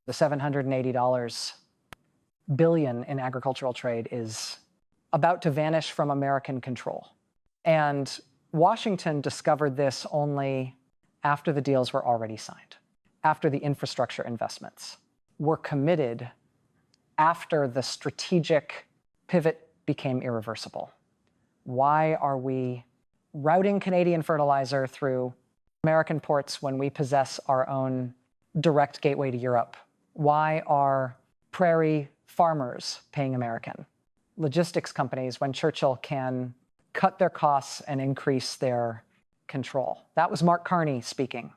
The $780 billion in agricultural trade is about to vanish from American control. And Washington discovered this only after the deals were already signed, after the infrastructure investments were committed, after the strategic pivot became irreversible. Why are we routing Canadian fertilizer through American ports when we possess our own direct gateway to Europe? Why are prairie farmers paying American? Logistics companies, when Churchill can cut their costs and increase their control. That was Mark Carney speaking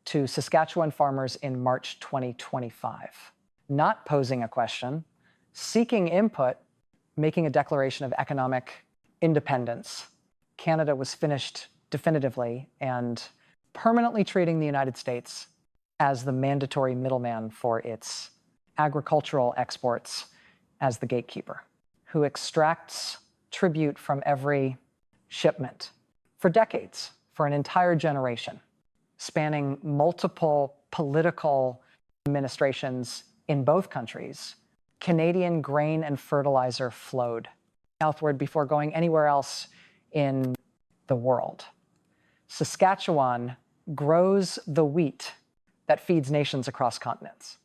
to Saskatchewan farmers in March 2025. Not posing a question, seeking input, making a declaration of economic independence. Canada was finished definitively and permanently treating the United States as the mandatory middleman for its agricultural exports, as the gatekeeper, who extracts tribute from every shipment for decades, for an entire generation, spanning multiple political administrations in both countries. Canadian grain and fertilizer flowed southward before going anywhere else in the world. Saskatchewan grows the wheat that feeds nations across continents.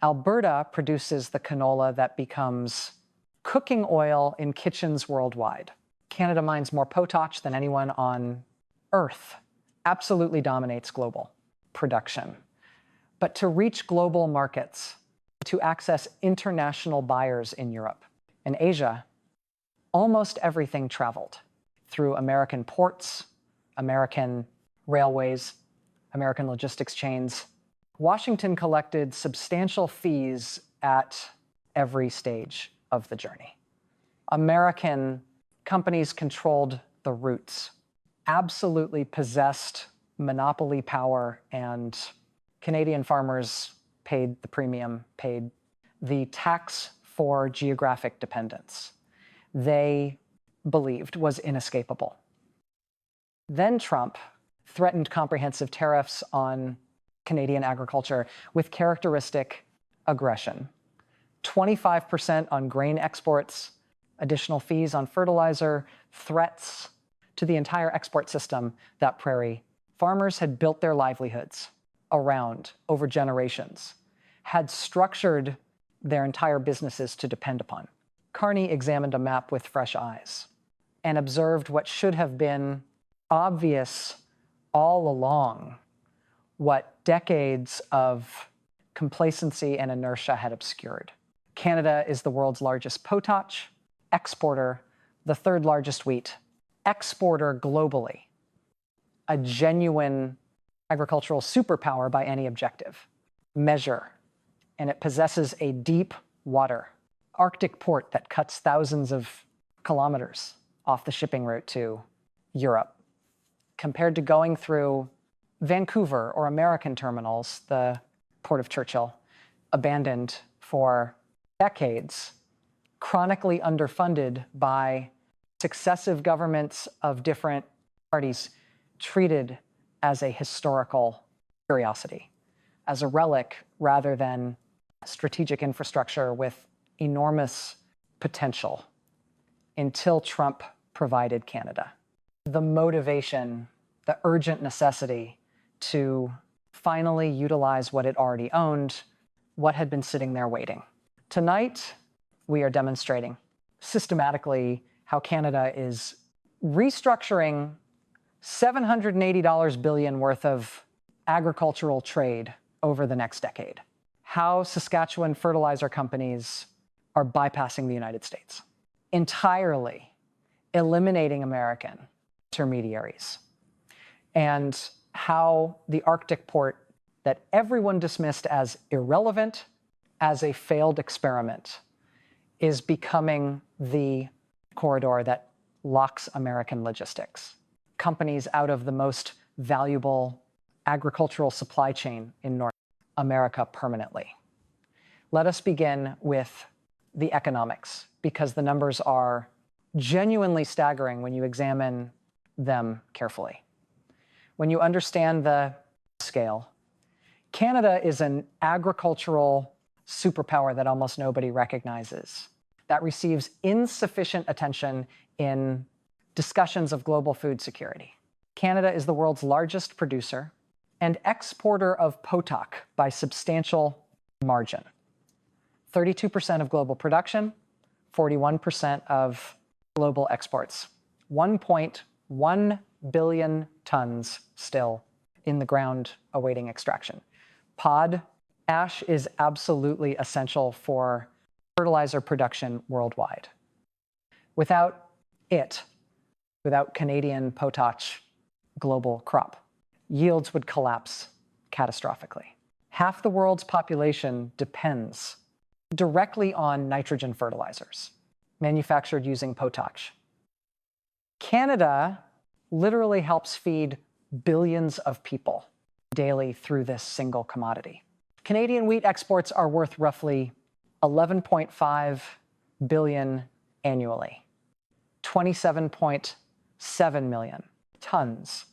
Alberta produces the canola that becomes cooking oil in kitchens worldwide. Canada mines more potash than anyone on Earth, absolutely dominates global production. But to reach global markets, to access international buyers in Europe and Asia, almost everything traveled through American ports, American railways, American logistics chains. Washington collected substantial fees at every stage of the journey. American companies controlled the routes, absolutely possessed monopoly power, and Canadian farmers paid the premium, paid the tax for geographic dependence they believed was inescapable. Then Trump threatened comprehensive tariffs on Canadian agriculture with characteristic aggression. 25% on grain exports, additional fees on fertilizer, threats to the entire export system that prairie farmers had built their livelihoods around over generations, had structured their entire businesses to depend upon. Carney examined a map with fresh eyes and observed what should have been obvious all along, what decades of complacency and inertia had obscured. Canada is the world's largest potash exporter, the third largest wheat exporter globally, a genuine agricultural superpower by any objective measure. And it possesses a deep water Arctic port that cuts thousands of kilometers off the shipping route to Europe. Compared to going through Vancouver or American terminals, the Port of Churchill, abandoned for decades, chronically underfunded by successive governments of different parties, treated as a historical curiosity, as a relic rather than strategic infrastructure with enormous potential, until Trump provided Canada the motivation, the urgent necessity to finally utilize what it already owned, what had been sitting there waiting. Tonight, we are demonstrating systematically how Canada is restructuring $780 billion worth of agricultural trade over the next decade. How Saskatchewan fertilizer companies are bypassing the United States, entirely eliminating American intermediaries, and how the Arctic port that everyone dismissed as irrelevant, as a failed experiment, is becoming the corridor that locks American logistics, companies out of the most valuable agricultural supply chain in North America permanently. Let us begin with the economics, because the numbers are genuinely staggering when you examine them carefully. When you understand the scale, Canada is an agricultural superpower that almost nobody recognizes, that receives insufficient attention in discussions of global food security. Canada is the world's largest producer and exporter of potash by substantial margin. 32% of global production, 41% of global exports. 1.1 billion tons still in the ground awaiting extraction. Potash is absolutely essential for fertilizer production worldwide. Without it, without Canadian potash global crop, yields would collapse catastrophically. Half the world's population depends directly on nitrogen fertilizers manufactured using potash. Canada literally helps feed billions of people daily through this single commodity. Canadian wheat exports are worth roughly 11.5 billion annually, 27.7 million tons,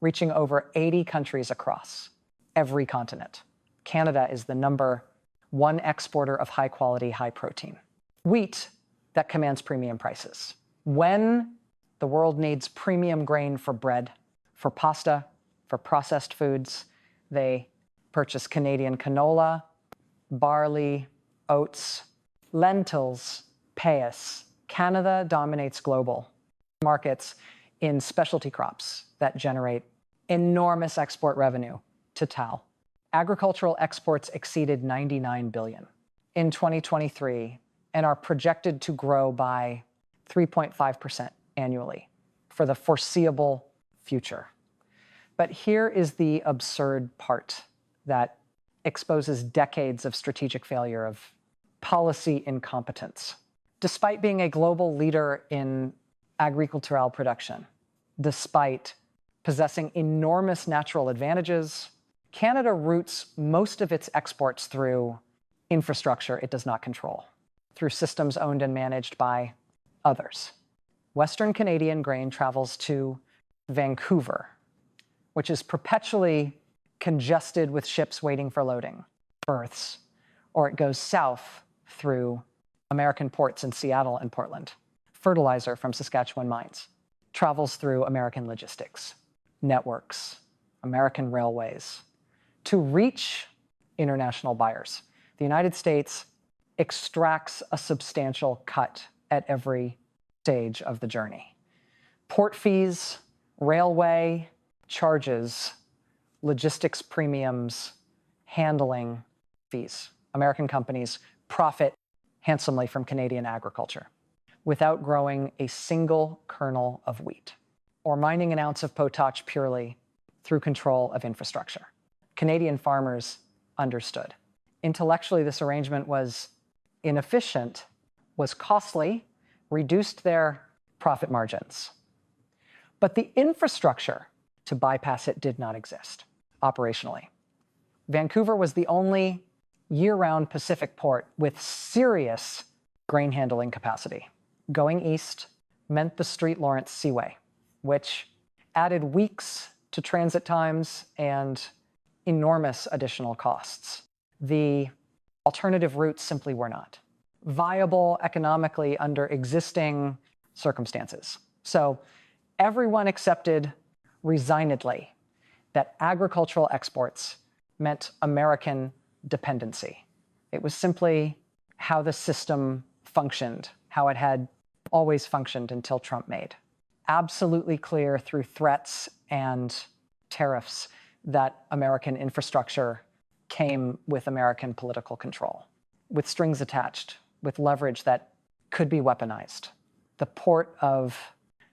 reaching over 80 countries across every continent. Canada is the #1 exporter of high quality, high protein wheat that commands premium prices. When the world needs premium grain for bread, for pasta, for processed foods, they purchase Canadian canola, barley, oats, lentils, payas. Canada dominates global markets in specialty crops that generate enormous export revenue to TAL. Agricultural exports exceeded 99 billion in 2023 and are projected to grow by 3.5% annually for the foreseeable future. But here is the absurd part that exposes decades of strategic failure, of policy incompetence. Despite being a global leader in agricultural production, despite possessing enormous natural advantages, Canada routes most of its exports through infrastructure it does not control, through systems owned and managed by others. Western Canadian grain travels to Vancouver, which is perpetually congested with ships waiting for loading, berths, or it goes south through American ports in Seattle and Portland. Fertilizer from Saskatchewan mines travels through American logistics, networks, American railways, to reach international buyers. The United States extracts a substantial cut at every stage of the journey. Port fees, railway charges, logistics premiums, handling fees. American companies profit handsomely from Canadian agriculture without growing a single kernel of wheat or mining an ounce of potash purely through control of infrastructure. Canadian farmers understood. Intellectually, this arrangement was inefficient, was costly, reduced their profit margins. But the infrastructure to bypass it did not exist operationally. Vancouver was the only year-round Pacific port with serious grain handling capacity. Going east meant the St. Lawrence Seaway, which added weeks to transit times and enormous additional costs. The alternative routes simply were not viable economically under existing circumstances. So everyone accepted resignedly that agricultural exports meant American dependency. It was simply how the system functioned, how it had always functioned until Trump made absolutely clear through threats and tariffs that American infrastructure came with American political control, with strings attached, with leverage that could be weaponized. The port of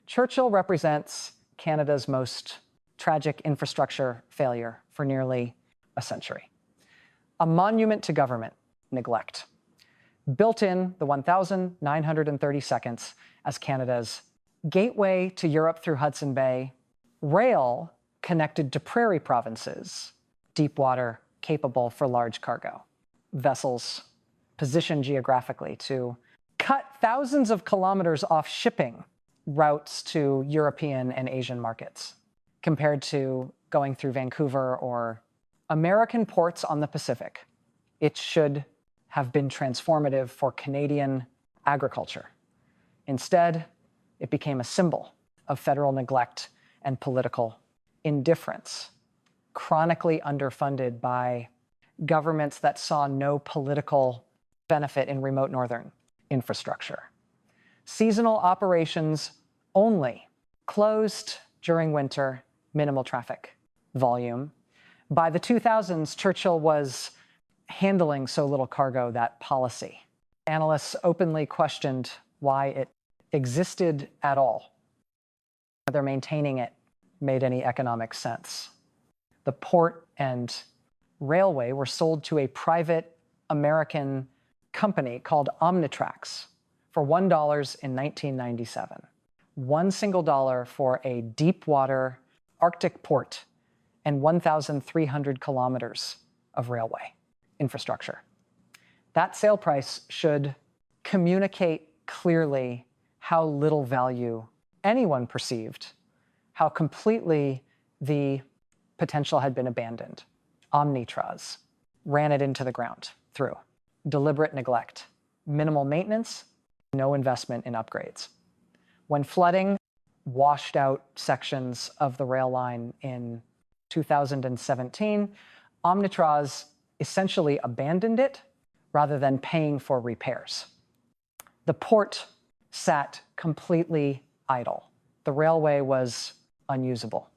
Churchill represents Canada's most tragic infrastructure failure for nearly a century. A monument to government neglect. Built in the 1,932nd as Canada's gateway to Europe through Hudson Bay, rail connected to prairie provinces, deep water capable for large cargo. Vessels positioned geographically to cut thousands of kilometers off shipping routes to European and Asian markets, compared to going through Vancouver or American ports on the Pacific. It should have been transformative for Canadian agriculture. Instead, it became a symbol of federal neglect and political indifference, chronically underfunded by governments that saw no political benefit in remote northern infrastructure. Seasonal operations only, closed during winter, minimal traffic volume. By the 2000s, Churchill was handling so little cargo that policy. Analysts openly questioned why it existed at all, whether maintaining it made any economic sense. The port and railway were sold to a private American company called Omnitrax for $1 in 1997. $1 single for a deep water Arctic port and 1,300 kilometers of railway infrastructure. That sale price should communicate clearly how little value anyone perceived, how completely the potential had been abandoned. Omnitrax ran it into the ground through deliberate neglect, minimal maintenance, no investment in upgrades. When flooding washed out sections of the rail line in 2017, Omnitrax essentially abandoned it rather than paying for repairs. The port sat completely idle. The railway was unusable.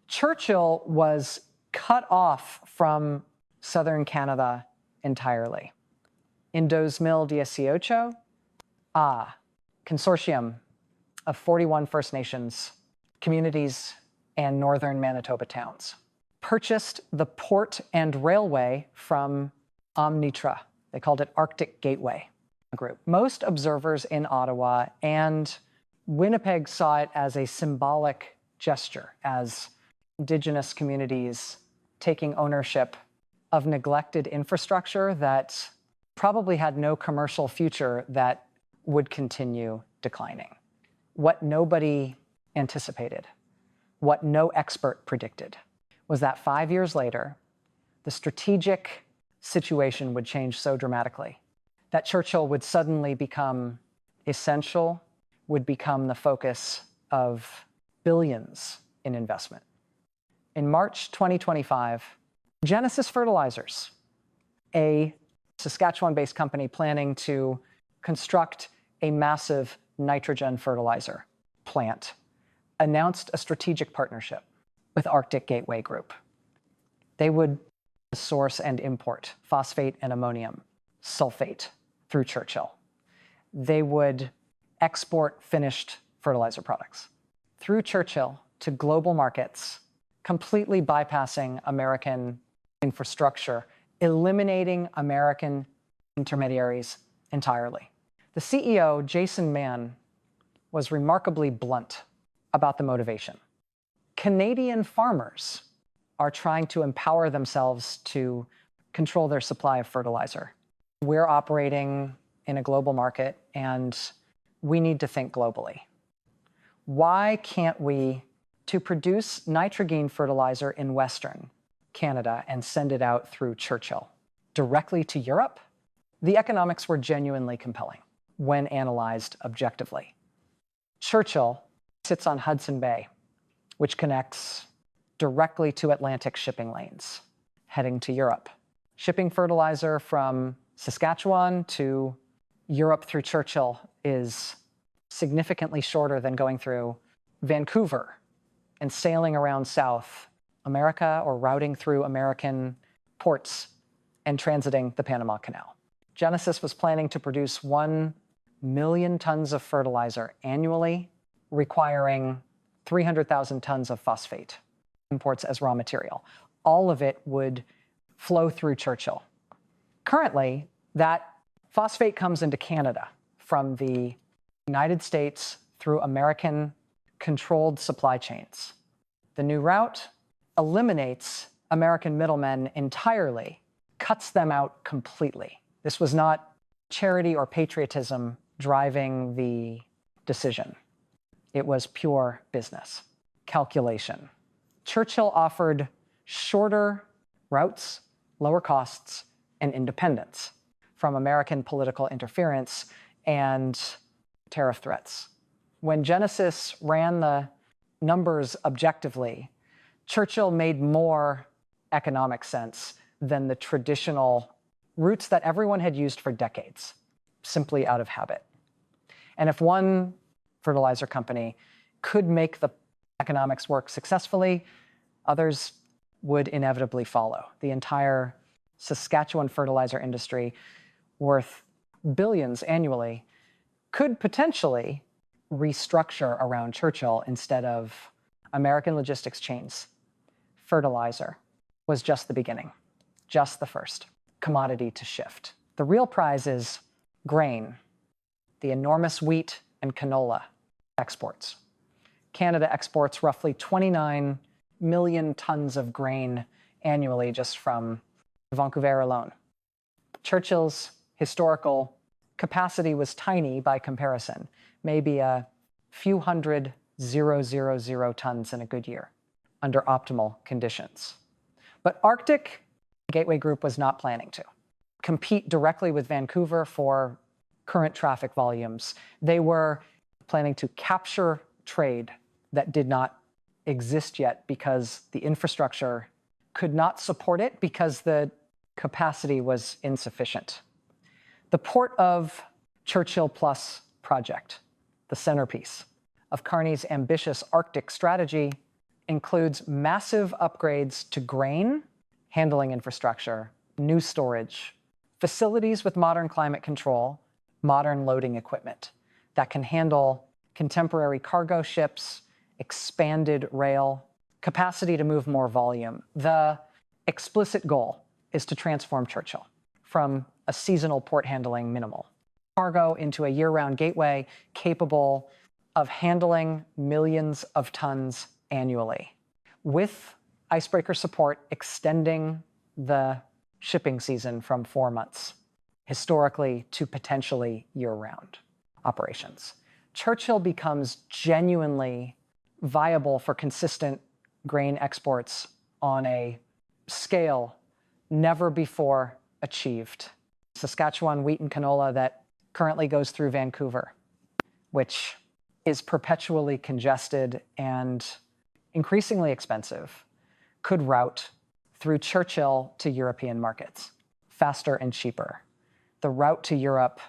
Churchill was cut off from southern Canada entirely. In 2018, consortium of 41 First Nations communities and northern Manitoba towns purchased the port and railway from Omnitrax. They called it Arctic Gateway Group. Most observers in Ottawa and Winnipeg saw it as a symbolic gesture, as Indigenous communities taking ownership of neglected infrastructure that probably had no commercial future that would continue declining. What nobody anticipated, what no expert predicted, was that 5 years later, the strategic situation would change so dramatically that Churchill would suddenly become essential, would become the focus of billions in investment. In March 2025, Genesis Fertilizers, a Saskatchewan-based company planning to construct a massive nitrogen fertilizer plant, announced a strategic partnership with Arctic Gateway Group. They would source and import phosphate and ammonium sulfate through Churchill. They would export finished fertilizer products through Churchill to global markets, completely bypassing American infrastructure, eliminating American intermediaries entirely. The CEO, Jason Mann, was remarkably blunt about the motivation. Canadian farmers are trying to empower themselves to control their supply of fertilizer. We're operating in a global market, and we need to think globally. Why can't we, to produce nitrogen fertilizer in Western Canada and send it out through Churchill directly to Europe? The economics were genuinely compelling when analyzed objectively. Churchill sits on Hudson Bay, which connects directly to Atlantic shipping lanes, heading to Europe. Shipping fertilizer from Saskatchewan to Europe through Churchill is significantly shorter than going through Vancouver and sailing around South America or routing through American ports and transiting the Panama Canal. Genesis was planning to produce 1 million tons of fertilizer annually, requiring 300,000 tons of phosphate imports as raw material. All of it would flow through Churchill. Currently, that phosphate comes into Canada from the United States through American controlled supply chains. The new route eliminates American middlemen entirely, cuts them out completely. This was not charity or patriotism driving the decision. It was pure business, calculation. Churchill offered shorter routes, lower costs, and independence. from American political interference and tariff threats. When Genesis ran the numbers objectively, Churchill made more economic sense than the traditional routes that everyone had used for decades, simply out of habit. And if one fertilizer company could make the economics work successfully, others would inevitably follow. The entire Saskatchewan fertilizer industry, worth billions annually, could potentially restructure around Churchill instead of American logistics chains. Fertilizer was just the beginning, just the first commodity to shift. The real prize is grain, the enormous wheat and canola exports. Canada exports roughly 29 million tons of grain annually just from Vancouver alone. Churchill's historical capacity was tiny by comparison, maybe a few hundred 000 tons in a good year under optimal conditions. But Arctic Gateway Group was not planning to compete directly with Vancouver for current traffic volumes. They were planning to capture trade that did not exist yet because the infrastructure could not support it because the capacity was insufficient. The Port of Churchill Plus project, the centerpiece of Carney's ambitious Arctic strategy, includes massive upgrades to grain handling infrastructure, new storage, facilities with modern climate control, modern loading equipment that can handle contemporary cargo ships, expanded rail, capacity to move more volume. The explicit goal is to transform Churchill from a seasonal port handling minimal cargo into a year-round gateway capable of handling millions of tons annually, with icebreaker support extending the shipping season from 4 months, historically, to potentially year-round operations. Churchill becomes genuinely viable for consistent grain exports on a scale never before achieved. Saskatchewan wheat and canola that currently goes through Vancouver, which is perpetually congested and increasingly expensive, could route through Churchill to European markets faster and cheaper. The route to Europe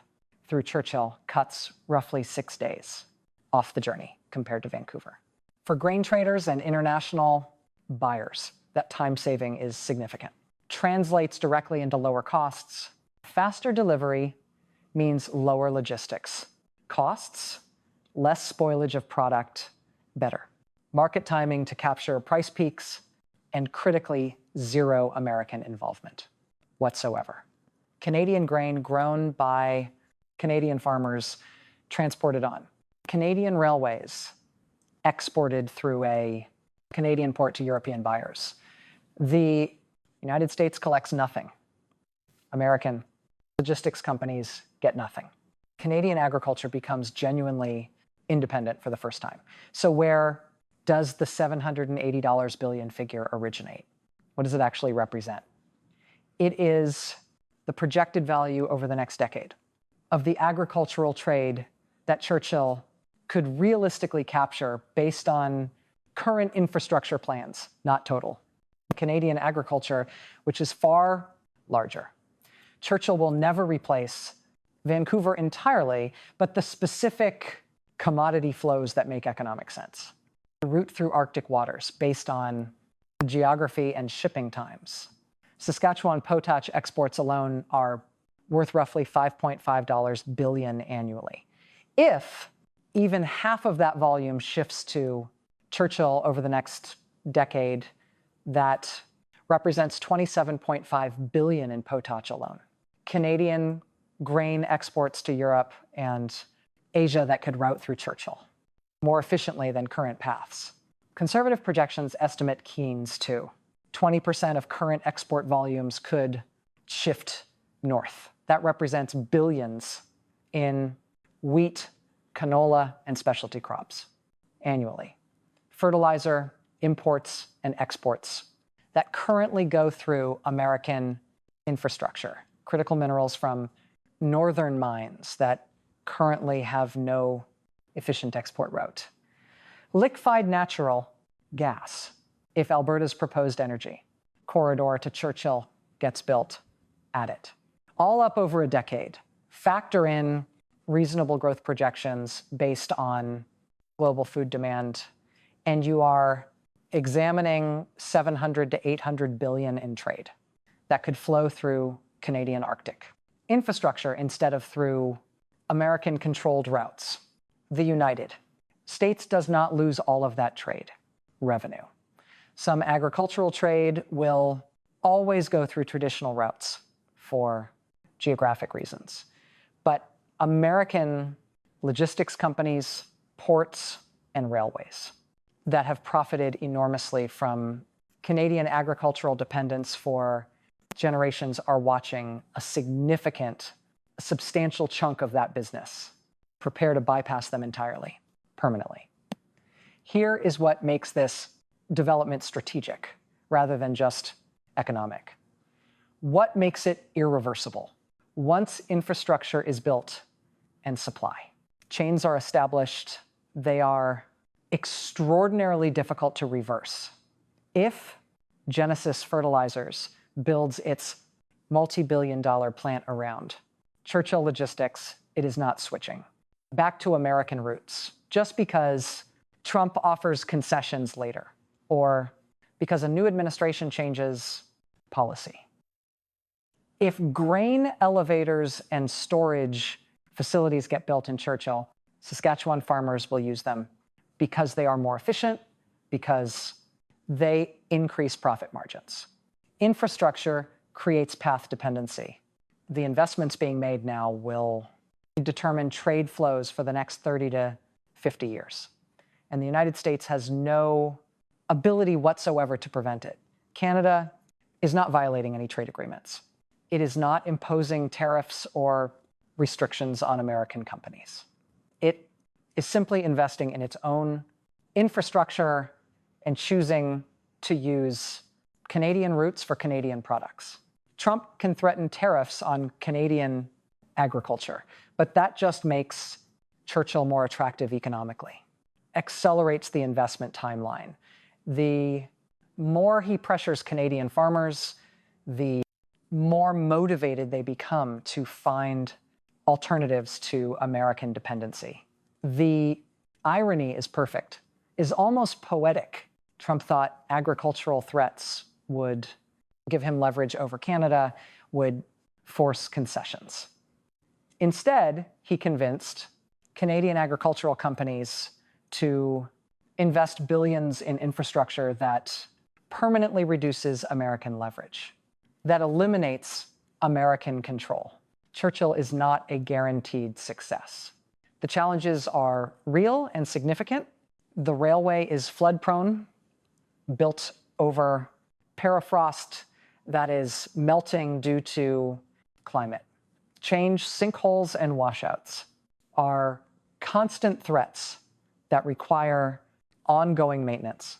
through Churchill cuts roughly 6 days off the journey compared to Vancouver. For grain traders and international buyers, that time saving is significant. Translates directly into lower costs. Faster delivery means lower logistics costs, less spoilage of product, better. Market timing to capture price peaks, and critically, zero American involvement whatsoever. Canadian grain grown by Canadian farmers transported on. Canadian railways exported through a Canadian port to European buyers. The United States collects nothing. American logistics companies get nothing. Canadian agriculture becomes genuinely independent for the first time. So where does the $780 billion figure originate? What does it actually represent? It is the projected value over the next decade of the agricultural trade that Churchill could realistically capture based on current infrastructure plans, not total. Canadian agriculture, which is far larger. Churchill will never replace Vancouver entirely, but the specific commodity flows that make economic sense. The route through Arctic waters based on geography and shipping times. Saskatchewan potash exports alone are worth roughly $5.5 billion annually. If even half of that volume shifts to Churchill over the next decade, that represents $27.5 billion in potash alone. Canadian grain exports to Europe and Asia that could route through Churchill more efficiently than current paths. Conservative projections estimate Keynes to 20% of current export volumes could shift north. That represents billions in wheat, canola, and specialty crops annually. Fertilizer imports and exports that currently go through American infrastructure. Critical minerals from northern mines that currently have no efficient export route. Liquefied natural gas, if Alberta's proposed energy corridor to Churchill gets built, at it. All up over a decade. Factor in reasonable growth projections based on global food demand, and you are examining 700 to 800 billion in trade that could flow through Canadian Arctic infrastructure instead of through American-controlled routes. The United States does not lose all of that trade revenue. Some agricultural trade will always go through traditional routes for geographic reasons. But American logistics companies, ports, and railways that have profited enormously from Canadian agricultural dependence for generations are watching a substantial chunk of that business prepare to bypass them entirely, permanently. Here is what makes this development strategic rather than just economic. What makes it irreversible? Once infrastructure is built and supply chains are established, they are extraordinarily difficult to reverse. If Genesis Fertilizers builds its multi-billion-dollar plant around Churchill Logistics, it is not switching back to American roots just because Trump offers concessions later or because a new administration changes policy. If grain elevators and storage facilities get built in Churchill, Saskatchewan farmers will use them because they are more efficient, because they increase profit margins. Infrastructure creates path dependency. The investments being made now will determine trade flows for the next 30 to 50 years. And the United States has no ability whatsoever to prevent it. Canada is not violating any trade agreements. It is not imposing tariffs or restrictions on American companies. It is simply investing in its own infrastructure and choosing to use Canadian routes for Canadian products. Trump can threaten tariffs on Canadian agriculture, but that just makes Churchill more attractive economically, accelerates the investment timeline. The more he pressures Canadian farmers, the more motivated they become to find alternatives to American dependency. The irony is perfect, is almost poetic. Trump thought agricultural threats would give him leverage over Canada, would force concessions. Instead, he convinced Canadian agricultural companies to invest billions in infrastructure that permanently reduces American leverage, that eliminates American control. Churchill is not a guaranteed success. The challenges are real and significant. The railway is flood-prone, built over permafrost that is melting due to climate change. Sinkholes and washouts are constant threats that require ongoing maintenance,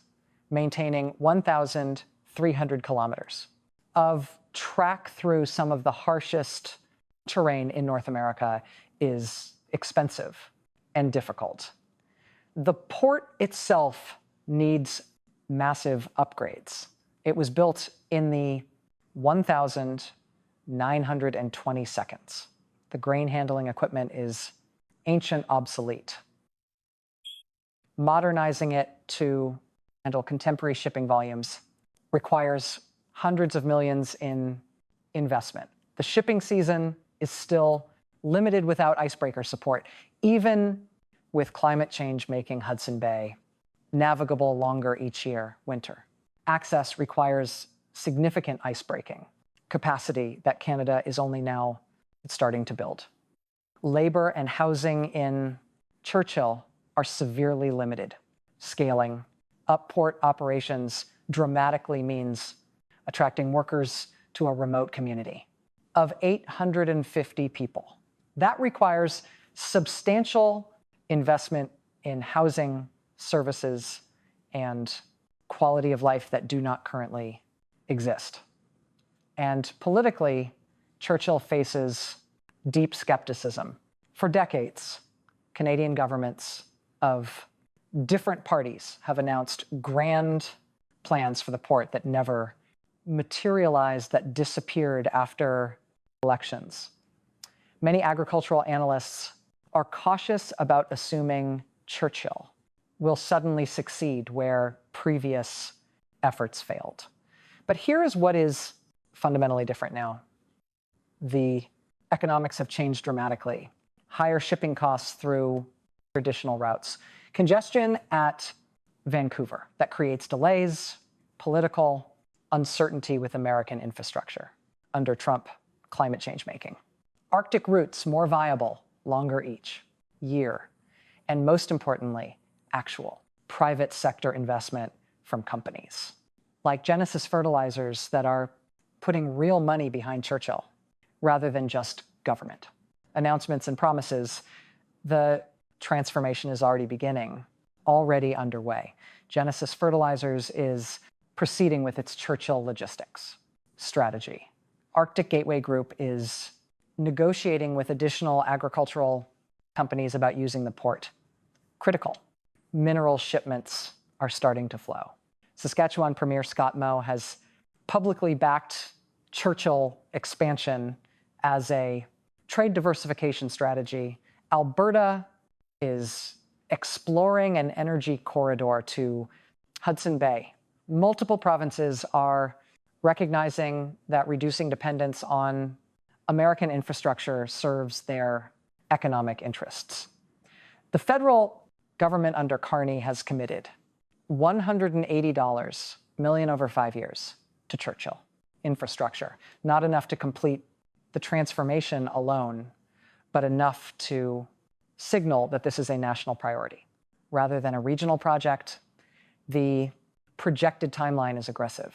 maintaining 1,300 kilometers of track through some of the harshest terrain in North America is expensive and difficult. The port itself needs massive upgrades. It was built in the 1,920 seconds. The grain handling equipment is ancient, obsolete. Modernizing it to handle contemporary shipping volumes requires hundreds of millions in investment. The shipping season is still limited without icebreaker support, even with climate change making Hudson Bay navigable longer each year, winter. Access requires significant icebreaking capacity that Canada is only now starting to build. Labor and housing in Churchill are severely limited. Scaling up port operations dramatically means attracting workers to a remote community of 850 people. That requires substantial investment in housing, services, and quality of life that do not currently exist. And politically, Churchill faces deep skepticism. For decades, Canadian governments of different parties have announced grand plans for the port that never materialized, that disappeared after elections. Many agricultural analysts are cautious about assuming Churchill will suddenly succeed where previous efforts failed. But here is what is fundamentally different now. The economics have changed dramatically. Higher shipping costs through traditional routes. Congestion at Vancouver that creates delays, political uncertainty with American infrastructure under Trump climate change making. Arctic routes more viable, longer each year. And most importantly, actual private sector investment from companies like Genesis Fertilizers that are putting real money behind Churchill rather than just government. Announcements and promises, the transformation is already beginning, already underway. Genesis Fertilizers is proceeding with its Churchill logistics strategy. Arctic Gateway Group is negotiating with additional agricultural companies about using the port. Critical. Mineral shipments are starting to flow. Saskatchewan Premier Scott Moe has publicly backed Churchill expansion as a trade diversification strategy. Alberta is exploring an energy corridor to Hudson Bay. Multiple provinces are recognizing that reducing dependence on American infrastructure serves their economic interests. The federal government under Carney has committed $180 million over 5 years to Churchill infrastructure. Not enough to complete the transformation alone, but enough to signal that this is a national priority. Rather than a regional project, the projected timeline is aggressive.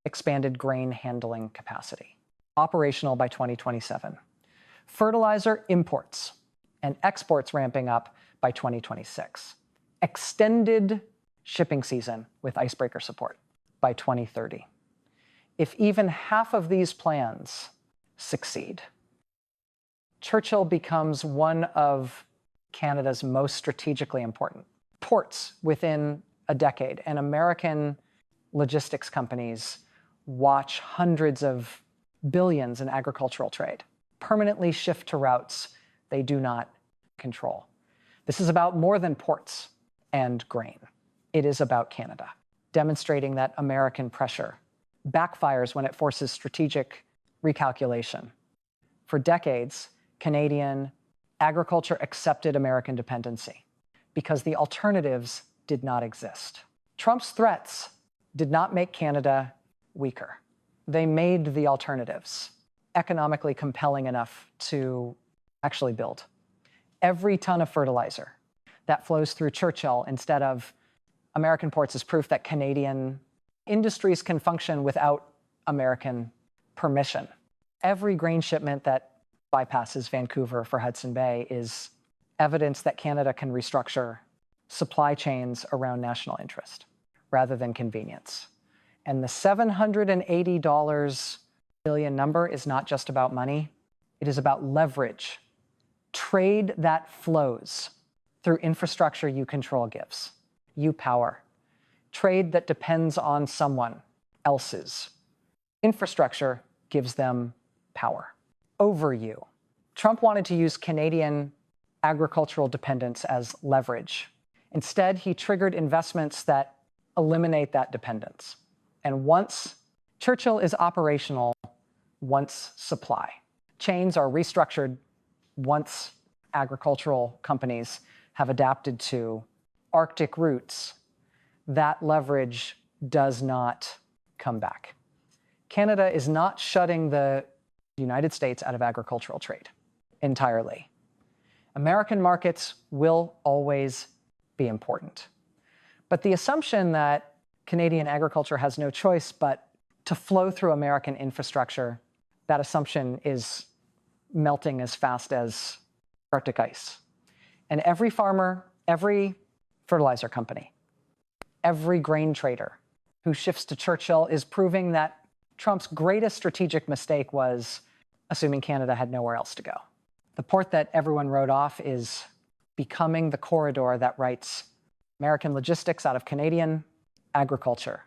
Expanded grain handling capacity. Operational by 2027. Fertilizer imports and exports ramping up by 2026. Extended shipping season with icebreaker support by 2030. If even half of these plans succeed, Churchill becomes one of Canada's most strategically important ports within a decade, and American logistics companies watch hundreds of billions in agricultural trade permanently shift to routes they do not control. This is about more than ports and grain. It is about Canada, demonstrating that American pressure backfires when it forces strategic recalculation. For decades, Canadian agriculture accepted American dependency because the alternatives did not exist. Trump's threats did not make Canada weaker. They made the alternatives economically compelling enough to actually build. Every ton of fertilizer that flows through Churchill instead of American ports is proof that Canadian industries can function without American permission. Every grain shipment that bypasses Vancouver for Hudson Bay is evidence that Canada can restructure supply chains around national interest rather than convenience. And the $780 billion number is not just about money. It is about leverage. Trade that flows through infrastructure you control gives you power. Trade that depends on someone else's infrastructure gives them power over you. Trump wanted to use Canadian agricultural dependence as leverage. Instead, he triggered investments that eliminate that dependence. And once Churchill is operational, once supply chains are restructured, once agricultural companies have adapted to Arctic routes, that leverage does not come back. Canada is not shutting the United States out of agricultural trade entirely. American markets will always be important. But the assumption that Canadian agriculture has no choice but to flow through American infrastructure, that assumption is melting as fast as Arctic ice. And every farmer, every fertilizer company, every grain trader who shifts to Churchill is proving that Trump's greatest strategic mistake was assuming Canada had nowhere else to go. The port that everyone wrote off is becoming the corridor that writes American logistics out of Canadian agriculture.